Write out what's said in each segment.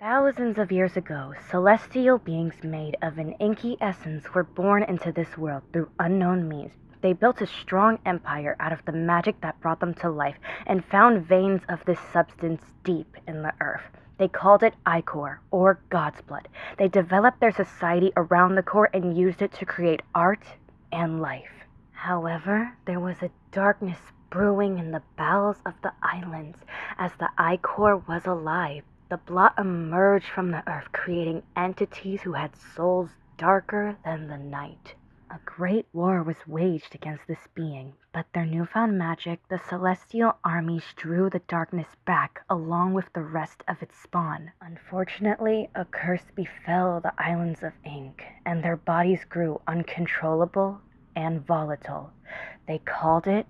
Thousands of years ago, celestial beings made of an inky essence were born into this world through unknown means. They built a strong empire out of the magic that brought them to life and found veins of this substance deep in the earth. They called it ichor, or God's blood. They developed their society around the core and used it to create art and life. However, there was a darkness brewing in the bowels of the islands. As the ichor was alive, the blot emerged from the earth, creating entities who had souls darker than the night. A great war was waged against this being, but their newfound magic, the celestial armies drew the darkness back along with the rest of its spawn. Unfortunately, a curse befell the islands of ink, and their bodies grew uncontrollable and volatile. They called it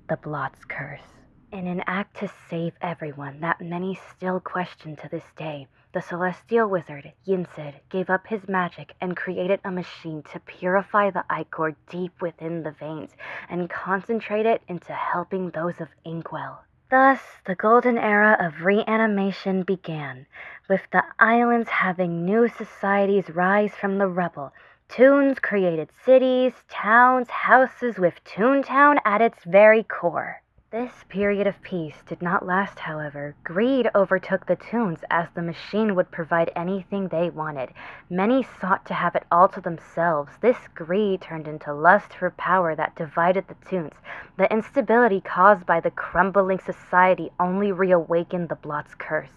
the Blot's Curse. In an act to save everyone that many still question to this day, the celestial wizard, Yinsid, gave up his magic and created a machine to purify the ichor deep within the veins and concentrate it into helping those of Inkwell. Thus, the golden era of reanimation began, with the islands having new societies rise from the rubble. Toons created cities, towns, houses with Toontown at its very core. This period of peace did not last, however. Greed overtook the Toons as the machine would provide anything they wanted. Many sought to have it all to themselves. This greed turned into lust for power that divided the Toons. The instability caused by the crumbling society only reawakened the Blot's curse.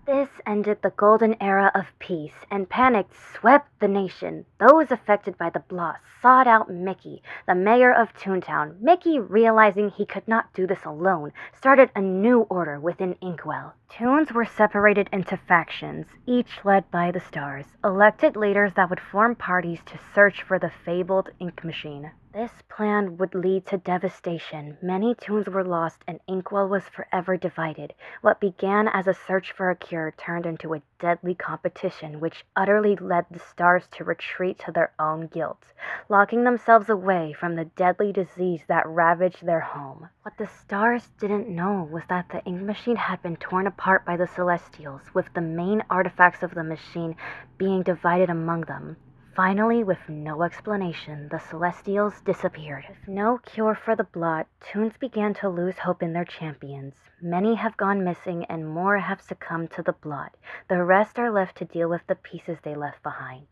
This ended the golden era of peace, and panic swept the nation. Those affected by the Blot sought out Mickey, the mayor of Toontown. Mickey, realizing he could not do this alone, started a new order within Inkwell. Toons were separated into factions, each led by the Stars, elected leaders that would form parties to search for the fabled ink machine. This plan would lead to devastation. Many Toons were lost and Inkwell was forever divided. What began as a search for a cure turned into a deadly competition which utterly led the Stars to retreat to their own guilt, locking themselves away from the deadly disease that ravaged their home. What the Stars didn't know was that the ink machine had been torn apart by the Celestials, with the main artifacts of the machine being divided among them. Finally, with no explanation, the Celestials disappeared. With no cure for the Blot, Toons began to lose hope in their champions. Many have gone missing and more have succumbed to the Blot. The rest are left to deal with the pieces they left behind.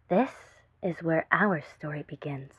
This is where our story begins.